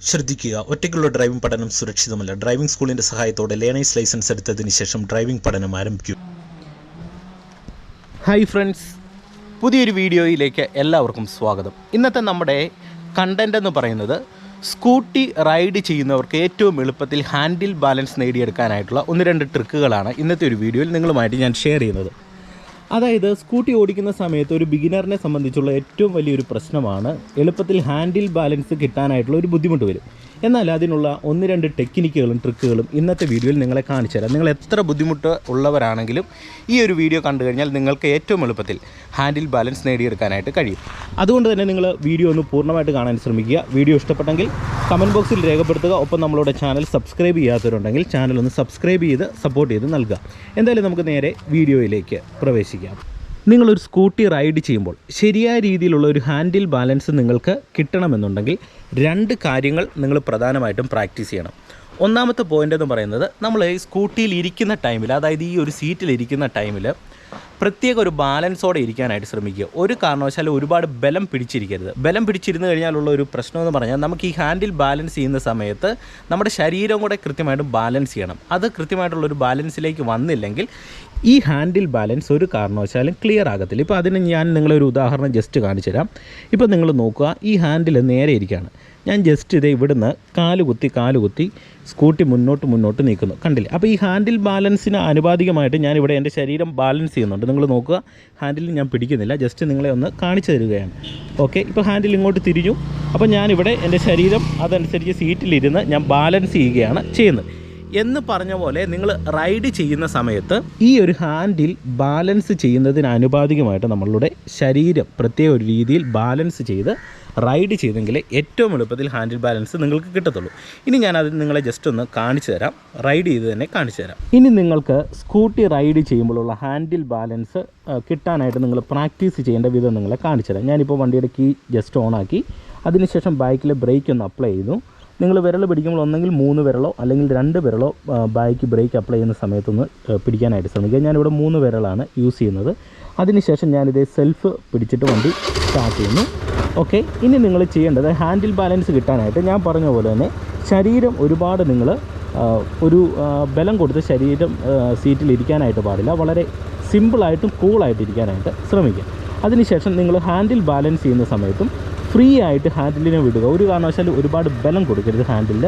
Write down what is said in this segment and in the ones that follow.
ശ്രദ്ധിക്കുക, ഒറ്റയ്ക്കുള്ള ഡ്രൈവിംഗ് പഠനം സുരക്ഷിതമല്ല. ഡ്രൈവിംഗ് സ്കൂളിന്റെ സഹായത്തോടെ ലേണേഴ്സ് ലൈസൻസ് എടുത്തതിന് ശേഷം ഡ്രൈവിംഗ് പഠനം ആരംഭിക്കും. ഹായ് ഫ്രണ്ട്സ്, പുതിയൊരു വീഡിയോയിലേക്ക് എല്ലാവർക്കും സ്വാഗതം. ഇന്നത്തെ നമ്മുടെ കണ്ടന്റ് എന്ന് പറയുന്നത് സ്കൂട്ടി റൈഡ് ചെയ്യുന്നവർക്ക് ഏറ്റവും എളുപ്പത്തിൽ ഹാൻഡിൽ ബാലൻസ് നേടിയെടുക്കാനായിട്ടുള്ള 1-2 ട്രിക്കുകളാണ് ഇന്നത്തെ ഒരു വീഡിയോയിൽ നിങ്ങളുമായിട്ട് ഞാൻ ഷെയർ ചെയ്യുന്നത്. അതായത് സ്കൂട്ടി ഓടിക്കുന്ന സമയത്ത് ഒരു ബിഗിനറിനെ സംബന്ധിച്ചുള്ള ഏറ്റവും വലിയൊരു പ്രശ്നമാണ് എളുപ്പത്തിൽ ഹാൻഡിൽ ബാലൻസ് കിട്ടാനായിട്ടുള്ള ഒരു ബുദ്ധിമുട്ട് വരും. എന്നാൽ അതിനുള്ള 1-2 ടെക്നിക്കുകളും ട്രിക്കുകളും ഇന്നത്തെ വീഡിയോയിൽ നിങ്ങളെ കാണിച്ചു തരാം. നിങ്ങൾ എത്ര ബുദ്ധിമുട്ട് ഉള്ളവരാണെങ്കിലും ഈ ഒരു വീഡിയോ കണ്ടു കഴിഞ്ഞാൽ നിങ്ങൾക്ക് ഏറ്റവും എളുപ്പത്തിൽ ഹാൻഡിൽ ബാലൻസ് നേടിയെടുക്കാനായിട്ട് കഴിയും. അതുകൊണ്ട് തന്നെ നിങ്ങൾ വീഡിയോ ഒന്ന് പൂർണ്ണമായിട്ട് കാണാൻ ശ്രമിക്കുക. വീഡിയോ ഇഷ്ടപ്പെട്ടെങ്കിൽ കമൻറ്റ് ബോക്സിൽ രേഖപ്പെടുത്തുക. ഒപ്പം നമ്മളുടെ ചാനൽ സബ്സ്ക്രൈബ് ചെയ്യാത്തവരുണ്ടെങ്കിൽ ചാനൽ ഒന്ന് സബ്സ്ക്രൈബ് ചെയ്ത് സപ്പോർട്ട് ചെയ്ത് നൽകുക. എന്തായാലും നമുക്ക് നേരെ വീഡിയോയിലേക്ക് പ്രവേശിക്കാം. നിങ്ങളൊരു സ്കൂട്ടി റൈഡ് ചെയ്യുമ്പോൾ ശരിയായ രീതിയിലുള്ള ഒരു ഹാൻഡിൽ ബാലൻസ് നിങ്ങൾക്ക് കിട്ടണമെന്നുണ്ടെങ്കിൽ 2 കാര്യങ്ങൾ നിങ്ങൾ പ്രധാനമായിട്ടും പ്രാക്ടീസ് ചെയ്യണം. ഒന്നാമത്തെ പോയിൻ്റ് എന്ന് പറയുന്നത്, നമ്മൾ ഈ സ്കൂട്ടിയിൽ ഇരിക്കുന്ന ടൈമിൽ, അതായത് ഈ ഒരു സീറ്റിൽ ഇരിക്കുന്ന ടൈമിൽ പ്രത്യേക ഒരു ബാലൻസോടെ ഇരിക്കാനായിട്ട് ശ്രമിക്കുക. ഒരു കാരണവശാലും ഒരുപാട് ബലം പിടിച്ചിരിക്കരുത്. ബലം പിടിച്ചിരുന്ന് കഴിഞ്ഞാലുള്ള ഒരു പ്രശ്നമെന്ന് പറഞ്ഞാൽ, നമുക്ക് ഈ ഹാൻഡിൽ ബാലൻസ് ചെയ്യുന്ന സമയത്ത് നമ്മുടെ ശരീരം കൂടെ കൃത്യമായിട്ട് ബാലൻസ് ചെയ്യണം. അത് കൃത്യമായിട്ടുള്ളൊരു ബാലൻസിലേക്ക് വന്നില്ലെങ്കിൽ ഈ ഹാൻഡിൽ ബാലൻസ് ഒരു കാരണവശാലും ക്ലിയർ ആകത്തില്ല. ഇപ്പോൾ അതിന് ഞാൻ നിങ്ങളൊരു ഉദാഹരണം ജസ്റ്റ് കാണിച്ചു തരാം. ഇപ്പോൾ നിങ്ങൾ നോക്കുക, ഈ ഹാൻഡിൽ നേരെ ഇരിക്കുകയാണ്. ഞാൻ ജസ്റ്റ് ഇതേ ഇവിടുന്ന് കാലുകുത്തി സ്കൂട്ടി മുന്നോട്ട് നീക്കുന്നു, കണ്ടില്ലേ? അപ്പോൾ ഈ ഹാൻഡിൽ ബാലൻസിന് ആനുപാതികമായിട്ട് ഞാനിവിടെ എൻ്റെ ശരീരം ബാലൻസ് ചെയ്യുന്നുണ്ട്. നിങ്ങൾ നോക്കുക, ഹാൻഡിൽ ഞാൻ പിടിക്കുന്നില്ല, ജസ്റ്റ് നിങ്ങളെ ഒന്ന് കാണിച്ചു തരികയാണ്. ഓക്കെ, ഇപ്പോൾ ഹാൻഡിൽ ഇങ്ങോട്ട് തിരിഞ്ഞു. അപ്പോൾ ഞാനിവിടെ എൻ്റെ ശരീരം അതനുസരിച്ച് സീറ്റിലിരുന്ന് ഞാൻ ബാലൻസ് ചെയ്യുകയാണ് ചെയ്യുന്നത്. എന്ന് പറഞ്ഞ പോലെ നിങ്ങൾ റൈഡ് ചെയ്യുന്ന സമയത്ത് ഈ ഒരു ഹാൻഡിൽ ബാലൻസ് ചെയ്യുന്നതിന് ആനുപാതികമായിട്ട് നമ്മളുടെ ശരീരം പ്രത്യേക ഒരു രീതിയിൽ ബാലൻസ് ചെയ്ത് റൈഡ് ചെയ്തെങ്കിൽ ഏറ്റവും എളുപ്പത്തിൽ ഹാൻഡിൽ ബാലൻസ് നിങ്ങൾക്ക് കിട്ടത്തുള്ളൂ. ഇനി ഞാനത് നിങ്ങളെ ജസ്റ്റ് ഒന്ന് കാണിച്ചു തരാം, റൈഡ് ചെയ്ത് തന്നെ കാണിച്ചു തരാം. ഇനി നിങ്ങൾക്ക് സ്കൂട്ടി റൈഡ് ചെയ്യുമ്പോഴുള്ള ഹാൻഡിൽ ബാലൻസ് കിട്ടാനായിട്ട് നിങ്ങൾ പ്രാക്ടീസ് ചെയ്യേണ്ട വിധം നിങ്ങളെ കാണിച്ചു തരാം. ഞാനിപ്പോൾ വണ്ടിയുടെ കീ ജസ്റ്റ് ഓണാക്കി, അതിനുശേഷം ബൈക്കിലെ ബ്രേക്ക് ഒന്ന് അപ്ലൈ ചെയ്തു. നിങ്ങൾ വിരൽ പിടിക്കുമ്പോൾ ഒന്നെങ്കിൽ 3 വിരലോ അല്ലെങ്കിൽ 2 വിരലോ ബൈക്ക് ബ്രേക്ക് അപ്ലൈ ചെയ്യുന്ന സമയത്തൊന്ന് പിടിക്കാനായിട്ട് ശ്രമിക്കുക. ഞാനിവിടെ 3 വിരലാണ് യൂസ് ചെയ്യുന്നത്. അതിനുശേഷം ഞാനിതേ സെൽഫ് പിടിച്ചിട്ട് വണ്ടി സ്റ്റാർട്ട് ചെയ്യുന്നു. ഓക്കെ, ഇനി നിങ്ങൾ ചെയ്യേണ്ടത് ഹാൻഡിൽ ബാലൻസ് കിട്ടാനായിട്ട് ഞാൻ പറഞ്ഞ പോലെ തന്നെ ശരീരം ഒരുപാട് നിങ്ങൾ ഒരു ബലം കൊടുത്ത് ശരീരം സീറ്റിലിരിക്കാനായിട്ട് പാടില്ല. വളരെ സിമ്പിളായിട്ടും കൂളായിട്ട് ഇരിക്കാനായിട്ട് ശ്രമിക്കുക. അതിനുശേഷം നിങ്ങൾ ഹാൻഡിൽ ബാലൻസ് ചെയ്യുന്ന സമയത്തും ഫ്രീ ആയിട്ട് ഹാൻഡിലിനെ വിടുക. ഒരു കാരണവശാലും ഒരുപാട് ബലം കൊടുക്കരുത് ഹാൻഡിലിൽ.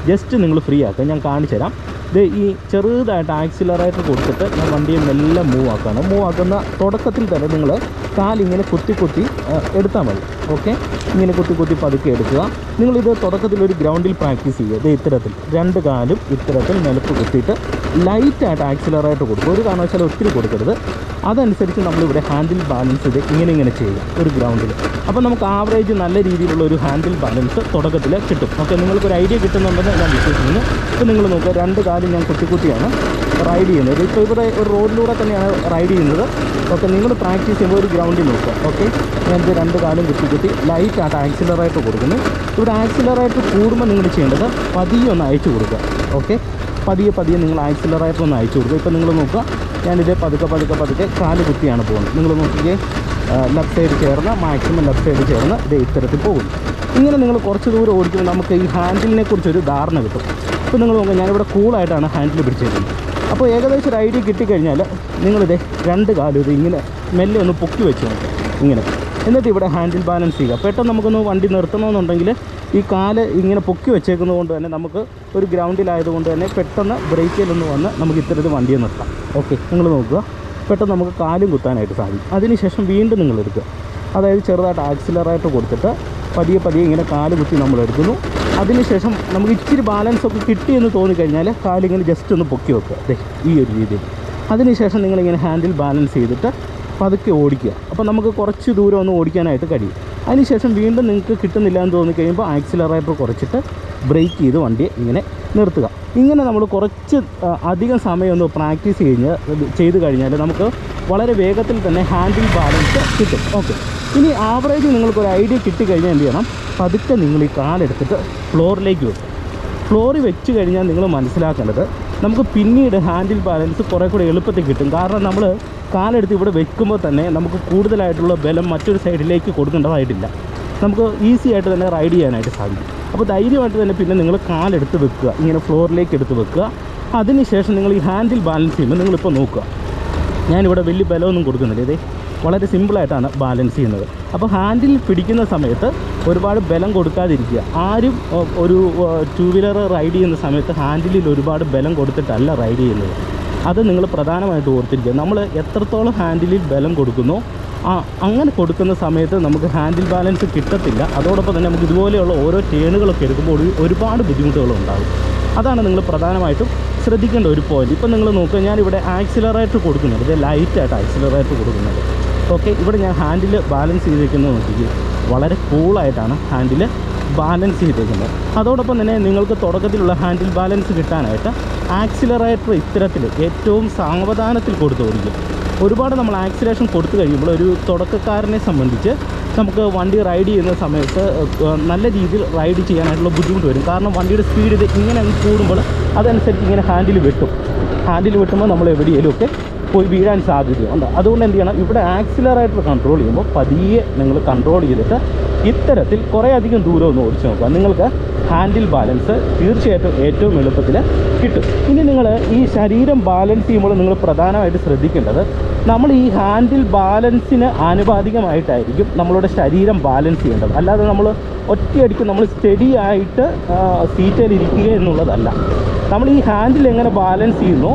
ജസ്റ്റ് നിങ്ങൾ ഫ്രീ ആക്കുക. ഞാൻ കാണിച്ചു തരാം. ഇത് ഈ ചെറുതായിട്ട് ആക്സിലറേറ്റർ കൊടുത്തിട്ട് ഞാൻ വണ്ടിയെ മെല്ലെ മൂവ് ആക്കുന്ന തുടക്കത്തിൽ തന്നെ നിങ്ങൾ കാലിങ്ങനെ കുത്തി എടുത്താൽ മതി. ഓക്കെ, ഇങ്ങനെ കുത്തി പതുക്കെ എടുക്കുക. നിങ്ങളിത് തുടക്കത്തിൽ ഒരു ഗ്രൗണ്ടിൽ പ്രാക്ടീസ് ചെയ്യുക. ഇത് ഇത്തരത്തിൽ 2 കാലും ഇത്തരത്തിൽ നിലത്ത് കുത്തിയിട്ട് ലൈറ്റായിട്ട് ആക്സിലറേറ്റർ കൊടുക്കുക. ഒരു കാരണവശാലും ഒത്തിരി കൊടുക്കരുത്. അതനുസരിച്ച് നമ്മളിവിടെ ഹാൻഡിൽ ബാലൻസ് ഇത് ഇങ്ങനെ ചെയ്യുക ഒരു ഗ്രൗണ്ടിൽ. അപ്പോൾ നമുക്ക് ആവറേജ് നല്ല രീതിയിലുള്ള ഒരു ഹാൻഡിൽ ബാലൻസ് തുടക്കത്തിൽ കിട്ടും. ഓക്കെ, നിങ്ങൾക്കൊരു ഐഡിയ കിട്ടുന്നുണ്ടെന്ന് ഞാൻ വിശ്വസിക്കുന്നു. ഇപ്പോൾ നിങ്ങൾ നോക്കുക, 2 കാലും ഞാൻ കുത്തിയാണ് റൈഡ് ചെയ്യുന്നത്. ഇപ്പോൾ ഇവിടെ ഒരു റോഡിലൂടെ തന്നെയാണ് റൈഡ് ചെയ്യുന്നത്. ഓക്കെ, നിങ്ങൾ പ്രാക്ടീസ് ചെയ്യുമ്പോൾ ഒരു ഗ്രൗണ്ടിൽ നോക്കുക. ഓക്കെ, ഞാനിത് 2 കാലും കുത്തി ലൈറ്റായിട്ട് ആക്സിലറേറ്റർ കൊടുക്കുന്നു. ഇവിടെ ആക്സിലറേറ്റർ കൂടുമ്പോൾ നിങ്ങൾ ചെയ്യേണ്ടത് പതിയെ ഒന്ന് അയച്ചു കൊടുക്കുക. ഓക്കെ, പതിയെ നിങ്ങൾ ആക്സിലറേറ്റർ ഒന്ന് അയച്ചു കൊടുക്കുക. ഇപ്പോൾ നിങ്ങൾ നോക്കുക, ഞാനിത് പതുക്കെ കാല് കുത്തിയാണ് പോകുന്നത്. നിങ്ങൾ നോക്കിയേ, ലെഫ്റ്റ് സൈഡ് ചേർന്ന് മാക്സിമം ലെഫ്റ്റ് സൈഡ് ചേർന്ന് ഇത് ഇത്തരത്തിൽ പോകുന്നു. ഇങ്ങനെ നിങ്ങൾ കുറച്ച് ദൂരം ഓടിക്കുമ്പോൾ നമുക്ക് ഈ ഹാൻഡിലിനെ കുറിച്ചൊരു ധാരണ കിട്ടും. ഇപ്പോൾ നിങ്ങൾ നോക്കുക, ഞാനിവിടെ കൂളായിട്ടാണ് ഹാൻഡിൽ പിടിച്ചേക്കുന്നത്. അപ്പോൾ ഏകദേശം ഒരു ഐഡിയ കിട്ടിക്കഴിഞ്ഞാൽ നിങ്ങളിത് 2 കാലും ഇത് ഇങ്ങനെ മെല്ലെ ഒന്ന് പൊക്കി വെച്ച് നോക്കുക ഇങ്ങനെ. എന്നിട്ട് ഇവിടെ ഹാൻഡിൽ ബാലൻസ് ചെയ്യുക. പെട്ടെന്ന് നമുക്കൊന്ന് വണ്ടി നിർത്തണമെന്നുണ്ടെങ്കിൽ ഈ കാല് ഇങ്ങനെ പൊക്കി വെച്ചേക്കുന്നത് കൊണ്ട് തന്നെ നമുക്ക് ഒരു ഗ്രൗണ്ടിലായതുകൊണ്ട് തന്നെ പെട്ടെന്ന് ബ്രേക്കിലൊന്ന് വന്ന് നമുക്ക് ഇത്തരത്തിൽ വണ്ടിയെ നിർത്താം. ഓക്കെ, നിങ്ങൾ നോക്കുക, പെട്ടെന്ന് നമുക്ക് കാലും കുത്താനായിട്ട് സാധിക്കും. അതിനുശേഷം വീണ്ടും നിങ്ങൾ എടുക്കുക. അതായത് ചെറുതായിട്ട് ആക്സിലറേറ്റർ കൊടുത്തിട്ട് പതിയെ ഇങ്ങനെ കാല് കുത്തി നമ്മൾ എടുക്കുന്നു. അതിനുശേഷം നമുക്ക് ഇച്ചിരി ബാലൻസൊക്കെ കിട്ടിയെന്ന് തോന്നിക്കഴിഞ്ഞാൽ കാലിങ്ങനെ ജസ്റ്റ് ഒന്ന് പൊക്കി വെക്കുക, അതെ ഈ ഒരു രീതിയിൽ. അതിനുശേഷം നിങ്ങളിങ്ങനെ ഹാൻഡിൽ ബാലൻസ് ചെയ്തിട്ട് പതുക്കെ ഓടിക്കുക. അപ്പോൾ നമുക്ക് കുറച്ച് ദൂരം ഒന്ന് ഓടിക്കാനായിട്ട് കഴിയും. അതിനുശേഷം വീണ്ടും നിങ്ങൾക്ക് കിട്ടുന്നില്ല എന്ന് തോന്നിക്കഴിയുമ്പോൾ ആക്സിലറേറ്റർ കുറച്ചിട്ട് ബ്രേക്ക് ചെയ്ത് വണ്ടിയെ ഇങ്ങനെ നിർത്തുക. ഇങ്ങനെ നമ്മൾ കുറച്ച് അധികം സമയം ഒന്ന് പ്രാക്ടീസ് ചെയ്ത് കഴിഞ്ഞാൽ നമുക്ക് വളരെ വേഗത്തിൽ തന്നെ ഹാൻഡിൽ ബാലൻസ് കിട്ടും. ഓക്കെ, ഇനി ആവറേജ് നിങ്ങൾക്കൊരു ഐഡിയ കിട്ടിക്കഴിഞ്ഞാൽ എന്ത് ചെയ്യണം, പതുക്കെ നിങ്ങൾ ഈ കാലെടുത്തിട്ട് ഫ്ലോറിലേക്ക് വെക്കും. ഫ്ലോറിൽ വെച്ച് കഴിഞ്ഞാൽ നിങ്ങൾ മനസ്സിലാക്കേണ്ടത്, നമുക്ക് പിന്നീട് ഹാൻഡിൽ ബാലൻസ് കുറേ കൂടെ എളുപ്പത്തിൽ കിട്ടും. കാരണം നമ്മൾ കാലെടുത്ത് ഇവിടെ വെക്കുമ്പോൾ തന്നെ നമുക്ക് കൂടുതലായിട്ടുള്ള ബലം മറ്റൊരു സൈഡിലേക്ക് കൊടുക്കേണ്ടതായിട്ടില്ല. നമുക്ക് ഈസി ആയിട്ട് തന്നെ റൈഡ് ചെയ്യാനായിട്ട് സാധിക്കും. അപ്പോൾ ധൈര്യമായിട്ട് തന്നെ പിന്നെ നിങ്ങൾ കാലെടുത്ത് വെക്കുക, ഇങ്ങനെ ഫ്ലോറിലേക്ക് എടുത്ത് വെക്കുക. അതിനുശേഷം നിങ്ങൾ ഈ ഹാൻഡിൽ ബാലൻസ് ചെയ്യുമ്പോൾ നിങ്ങളിപ്പോൾ നോക്കുക, ഞാനിവിടെ വലിയ ബലമൊന്നും കൊടുക്കുന്നില്ല, ഇതേ വളരെ സിമ്പിളായിട്ടാണ് ബാലൻസ് ചെയ്യുന്നത്. അപ്പോൾ ഹാൻഡിൽ പിടിക്കുന്ന സമയത്ത് ഒരുപാട് ബലം കൊടുക്കാതിരിക്കുക. ആരും ഒരു ടൂ വീലർ റൈഡ് ചെയ്യുന്ന സമയത്ത് ഹാൻഡിലിൽ ഒരുപാട് ബലം കൊടുത്തിട്ടല്ല റൈഡ് ചെയ്യുന്നത്. അത് നിങ്ങൾ പ്രധാനമായിട്ട് ഓർത്തിരിക്കുക. നമ്മൾ എത്രത്തോളം ഹാൻഡിലിൽ ബലം കൊടുക്കുന്നോ അങ്ങനെ കൊടുക്കുന്ന സമയത്ത് നമുക്ക് ഹാൻഡിൽ ബാലൻസ് കിട്ടത്തില്ല. അതോടൊപ്പം തന്നെ നമുക്ക് ഇതുപോലെയുള്ള ഓരോ ടേണുകളൊക്കെ എടുക്കുമ്പോൾ ഒരുപാട് ബുദ്ധിമുട്ടുകളുണ്ടാകും. അതാണ് നിങ്ങൾ പ്രധാനമായിട്ടും ശ്രദ്ധിക്കേണ്ട ഒരു പോയിൻറ്റ്. ഇപ്പം നിങ്ങൾ നോക്കുക, ഞാനിവിടെ ആക്സിലറേറ്റർ കൊടുക്കുന്നുണ്ട്, ഇത് ലൈറ്റായിട്ട് ആക്സിലറേറ്റർ കൊടുക്കുന്നത്. ഓക്കെ, ഇവിടെ ഞാൻ ഹാൻഡിൽ ബാലൻസ് ചെയ്തേക്കുന്നത് നോക്കിക്കുക, വളരെ കൂളായിട്ടാണ് ഹാൻഡിൽ ബാലൻസ് ചെയ്തേക്കുന്നത്. അതോടൊപ്പം തന്നെ നിങ്ങൾക്ക് തുടക്കത്തിലുള്ള ഹാൻഡിൽ ബാലൻസ് കിട്ടാനായിട്ട് ആക്സിലറേറ്റർ ഇത്തരത്തിൽ ഏറ്റവും സാവധാനത്തിൽ കൊടുത്ത് ഓടിക്കും. ഒരുപാട് നമ്മൾ ആക്സിലേഷൻ കൊടുത്തു കഴിയുമ്പോൾ ഒരു തുടക്കക്കാരനെ സംബന്ധിച്ച് നമുക്ക് വണ്ടി റൈഡ് ചെയ്യുന്ന സമയത്ത് നല്ല രീതിയിൽ റൈഡ് ചെയ്യാനായിട്ടുള്ള ബുദ്ധിമുട്ട് വരും. കാരണം വണ്ടിയുടെ സ്പീഡ് ഇത് ഇങ്ങനെ കൂടുമ്പോൾ അതനുസരിച്ച് ഇങ്ങനെ ഹാൻഡിൽ വെട്ടുമ്പോൾ നമ്മൾ എവിടെയെങ്കിലുമൊക്കെ പോയി വീഴാൻ സാധ്യതയുണ്ട്. അതുകൊണ്ട് എന്ത് ചെയ്യണം, ഇവിടെ ആക്സിലറേറ്റർ കൺട്രോൾ ചെയ്യുമ്പോൾ പതിയെ നിങ്ങൾ കൺട്രോൾ ചെയ്തിട്ട് ഇത്തരത്തിൽ കുറേ അധികം ദൂരം ഒന്ന് ഓടിച്ച് നോക്കുക. നിങ്ങൾക്ക് ഹാൻഡിൽ ബാലൻസ് തീർച്ചയായിട്ടും ഏറ്റവും എളുപ്പത്തിൽ കിട്ടും. ഇനി നിങ്ങൾ ഈ ശരീരം ബാലൻസ് ചെയ്യുമ്പോൾ നിങ്ങൾ പ്രധാനമായിട്ട് ശ്രദ്ധിക്കേണ്ടത്, നമ്മൾ ഈ ഹാൻഡിൽ ബാലൻസിന് ആനുപാതികമായിട്ടായിരിക്കും നമ്മളുടെ ശരീരം ബാലൻസ് ചെയ്യേണ്ടത്. അല്ലാതെ നമ്മൾ ഒറ്റയടിക്ക് നമ്മൾ സ്റ്റഡി ആയിട്ട് സീറ്റിലിരിക്കുക എന്നുള്ളതല്ല. നമ്മൾ ഈ ഹാൻഡിൽ എങ്ങനെ ബാലൻസ് ചെയ്യുന്നോ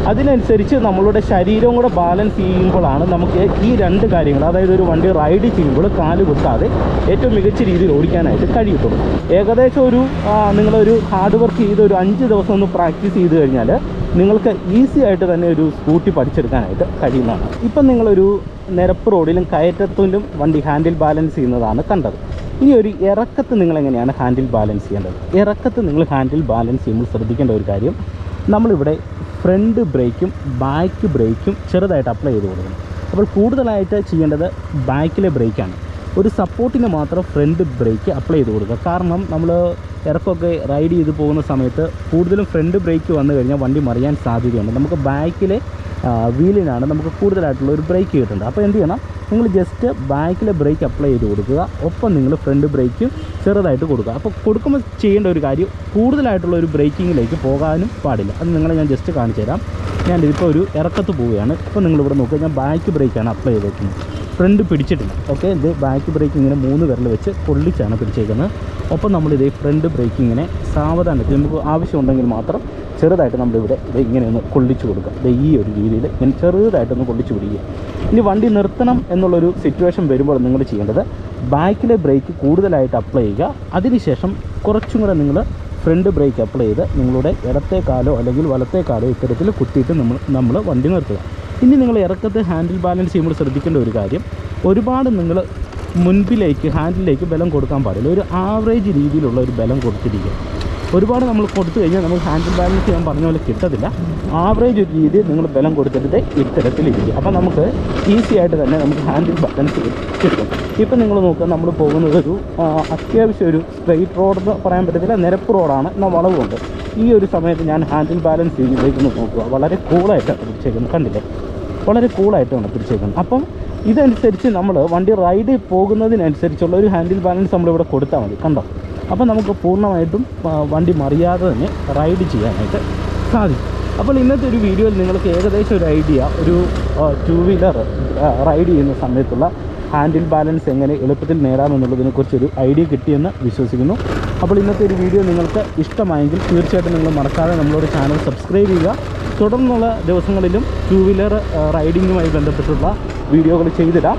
അതിനനുസരിച്ച് നമ്മളുടെ ശരീരവും കൂടെ ബാലൻസ് ചെയ്യുമ്പോഴാണ് നമുക്ക് ഈ രണ്ട് കാര്യങ്ങൾ, അതായത് ഒരു വണ്ടി റൈഡ് ചെയ്യുമ്പോൾ കാല് കുത്താതെ ഏറ്റവും മികച്ച രീതിയിൽ ഓടിക്കാനായിട്ട് കഴിയത്തുള്ളൂ. ഏകദേശം നിങ്ങളൊരു ഹാർഡ് വർക്ക് ചെയ്ത് ഒരു 5 ദിവസം ഒന്ന് പ്രാക്ടീസ് ചെയ്ത് കഴിഞ്ഞാൽ നിങ്ങൾക്ക് ഈസി ആയിട്ട് തന്നെ ഒരു സ്കൂട്ടി പഠിച്ചെടുക്കാനായിട്ട് കഴിയുന്നതാണ്. ഇപ്പം നിങ്ങളൊരു നിരപ്പ് റോഡിലും കയറ്റത്തിലും വണ്ടി ഹാൻഡിൽ ബാലൻസ് ചെയ്യുന്നതാണ് കണ്ടത്. ഇനി ഒരു ഇറക്കത്ത് നിങ്ങളെങ്ങനെയാണ് ഹാൻഡിൽ ബാലൻസ് ചെയ്യേണ്ടത്? ഇറക്കത്ത് നിങ്ങൾ ഹാൻഡിൽ ബാലൻസ് ചെയ്യുമ്പോൾ ശ്രദ്ധിക്കേണ്ട ഒരു കാര്യം, നമ്മളിവിടെ ഫ്രണ്ട് ബ്രേക്കും ബാക്ക് ബ്രേക്കും ചെറുതായിട്ട് അപ്ലൈ ചെയ്ത് കൊടുക്കണം. അപ്പോൾ കൂടുതലായിട്ട് ചെയ്യേണ്ടത് ബാക്കിലെ ബ്രേക്കാണ്. ഒരു സപ്പോർട്ടിന് മാത്രം ഫ്രണ്ട് ബ്രേക്ക് അപ്ലൈ ചെയ്ത് കൊടുക്കുക. കാരണം നമ്മൾ ഇറക്കമൊക്കെ റൈഡ് ചെയ്ത് പോകുന്ന സമയത്ത് കൂടുതലും ഫ്രണ്ട് ബ്രേക്ക് വന്നു കഴിഞ്ഞാൽ വണ്ടി മറിയാൻ സാധ്യതയുണ്ട്. നമുക്ക് ബാക്കിലെ വീലിനാണ് നമുക്ക് കൂടുതലായിട്ടുള്ള ഒരു ബ്രേക്ക് കിട്ടുന്നത്. അപ്പോൾ എന്ത് ചെയ്യണം, നിങ്ങൾ ജസ്റ്റ് ബാക്കിലെ ബ്രേക്ക് അപ്ലൈ ചെയ്ത് കൊടുക്കുക, ഒപ്പം നിങ്ങൾ ഫ്രണ്ട് ബ്രേക്കും ചെറുതായിട്ട് കൊടുക്കുക. അപ്പോൾ കൊടുക്കുമ്പോൾ ചെയ്യേണ്ട ഒരു കാര്യം, കൂടുതലായിട്ടുള്ള ഒരു ബ്രേക്കിങ്ങിലേക്ക് പോകാനും പാടില്ല. അത് നിങ്ങളെ ഞാൻ ജസ്റ്റ് കാണിച്ചു തരാം. ഞാനിതിപ്പോൾ ഒരു ഇറക്കത്ത് പോവുകയാണ്. ഇപ്പോൾ നിങ്ങളിവിടെ നോക്കുക, ഞാൻ ബാക്ക് ബ്രേക്കാണ് അപ്ലൈ ചെയ്തേക്കുന്നത്, ഫ്രണ്ട് പിടിച്ചിട്ടില്ല. ഓക്കെ, ഇത് ബാക്ക് ബ്രേക്ക് ഇങ്ങനെ 3 വിരൽ വെച്ച് കൊള്ളിച്ചാണ് പിടിച്ചേക്കുന്നത്. ഒപ്പം നമ്മളിത് ഫ്രണ്ട് ബ്രേക്ക് ഇങ്ങനെ സാവധാനത്തിൽ നമുക്ക് ആവശ്യമുണ്ടെങ്കിൽ മാത്രം ചെറുതായിട്ട് നമ്മളിവിടെ ഇങ്ങനെ ഒന്ന് കൊള്ളിച്ച് കൊടുക്കുക. ഈ ഒരു രീതിയിൽ ഇങ്ങനെ ചെറുതായിട്ടൊന്ന് കൊള്ളിച്ച് പിടിക്കുക. ഇനി വണ്ടി നിർത്തണം എന്നുള്ളൊരു സിറ്റുവേഷൻ വരുമ്പോൾ നിങ്ങൾ ചെയ്യേണ്ടത്, ബാക്കിലെ ബ്രേക്ക് കൂടുതലായിട്ട് അപ്ലൈ ചെയ്യുക. അതിനുശേഷം കുറച്ചും കൂടെ നിങ്ങൾ ഫ്രണ്ട് ബ്രേക്ക് അപ്ലൈ ചെയ്ത് നിങ്ങളുടെ ഇടത്തെ കാലോ അല്ലെങ്കിൽ വലത്തെ കാലോ ഇത്തരത്തിൽ കുത്തിയിട്ട് നമ്മൾ വണ്ടി നിർത്തുക. ഇനി നിങ്ങൾ ഇറക്കത്ത് ഹാൻഡിൽ ബാലൻസ് ചെയ്യുമ്പോൾ ശ്രദ്ധിക്കേണ്ട ഒരു കാര്യം, ഒരുപാട് നിങ്ങൾ മുൻപിലേക്ക് ഹാൻഡിലേക്ക് ബലം കൊടുക്കാൻ പാടില്ല. ഒരു ആവറേജ് രീതിയിലുള്ള ഒരു ബലം കൊടുത്തിരിക്കുക. ഒരുപാട് നമ്മൾ കൊടുത്തു കഴിഞ്ഞാൽ നമുക്ക് ഹാൻഡിൽ ബാലൻസ് ചെയ്യാൻ പറഞ്ഞ പോലെ കിട്ടത്തില്ല. ആവറേജ് ഒരു രീതിയിൽ നിങ്ങൾ ബലം കൊടുത്തിട്ട് ഇത്തരത്തിലിരിക്കുക. അപ്പോൾ നമുക്ക് ഈസി ആയിട്ട് തന്നെ നമുക്ക് ഹാൻഡിൽ ബാലൻസ് കിട്ടും. ഇപ്പം നിങ്ങൾ നോക്കുക, നമ്മൾ പോകുന്നത് ഒരു അത്യാവശ്യം ഒരു സ്ട്രെയിറ്റ് റോഡെന്ന് പറയാൻ പറ്റത്തില്ല, നിരപ്പ് റോഡാണ്, എന്നാൽ വളവുണ്ട്. ഈ ഒരു സമയത്ത് ഞാൻ ഹാൻഡിൽ ബാലൻസ് ചെയ്യുമ്പോഴേക്കൊന്ന് നോക്കുക, വളരെ കൂളായിട്ടാണ് പിടിച്ചേക്കുന്നത്. കണ്ടില്ലേ, വളരെ കൂളായിട്ടാണ് പിടിച്ചേക്കുന്നത്. അപ്പം ഇതനുസരിച്ച് നമ്മൾ വണ്ടി റൈഡ് പോകുന്നതിനനുസരിച്ചുള്ള ഒരു ഹാൻഡിൽ ബാലൻസ് നമ്മളിവിടെ കൊടുത്താൽ മതി. കണ്ടോ? അപ്പോൾ നമുക്ക് പൂർണ്ണമായിട്ടും വണ്ടി മറിയാതെ തന്നെ റൈഡ് ചെയ്യാനായിട്ട് സാധിക്കും. അപ്പോൾ ഇന്നത്തെ ഒരു വീഡിയോയിൽ നിങ്ങൾക്ക് ഏകദേശം ഒരു ഐഡിയ, ഒരു 2 വീലർ റൈഡ് ചെയ്യുന്ന സമയത്തുള്ള ഹാൻഡിൽ ബാലൻസ് എങ്ങനെ എളുപ്പത്തിൽ നേടാമെന്നുള്ളതിനെക്കുറിച്ചൊരു ഐഡിയ കിട്ടിയെന്ന് വിശ്വസിക്കുന്നു. അപ്പോൾ ഇന്നത്തെ ഒരു വീഡിയോ നിങ്ങൾക്ക് ഇഷ്ടമായെങ്കിൽ തീർച്ചയായിട്ടും നിങ്ങൾ മറക്കാതെ നമ്മളോട് ചാനൽ സബ്സ്ക്രൈബ് ചെയ്യുക. തുടർന്നുള്ള ദിവസങ്ങളിലും 2 വീലർ റൈഡിങ്ങുമായി ബന്ധപ്പെട്ടുള്ള വീഡിയോകൾ ചെയ്തിടാം.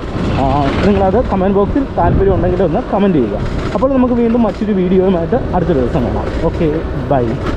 നിങ്ങളത് കമൻറ്റ് ബോക്സിൽ താല്പര്യം ഉണ്ടെങ്കിൽ ഒന്ന് കമൻറ്റ് ചെയ്യുക. അപ്പോൾ നമുക്ക് വീണ്ടും മറ്റൊരു വീഡിയോയുമായിട്ട് അടുത്ത ദിവസം കാണാം. Okay, by.